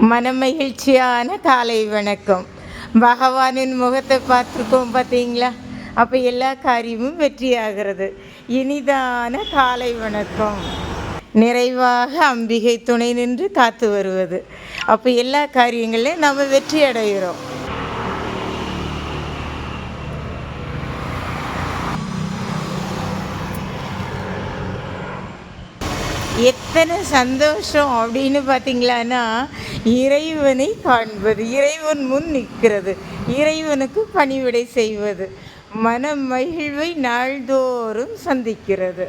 மனமகிழ்ச்சியான காலை வணக்கம். பகவானின் முகத்தை பார்த்துருக்கோம் பார்த்தீங்களா? அப்போ எல்லா காரியமும் வெற்றியாகிறது. இனிதான காலை வணக்கம். நிறைவாக அம்பிகை துணை நின்று காத்து வருவது. அப்போ எல்லா காரியங்களையும் நம்ம வெற்றி அடைகிறோம். எத்தனை சந்தோஷம் அப்படின்னு பார்த்தீங்களான்னா, இறைவனை காண்பது, இறைவன் முன் நிற்கிறது, இறைவனுக்கு பணிவிடை செய்வது, மன மகிழ்வை நாள்தோறும் சந்திக்கிறது.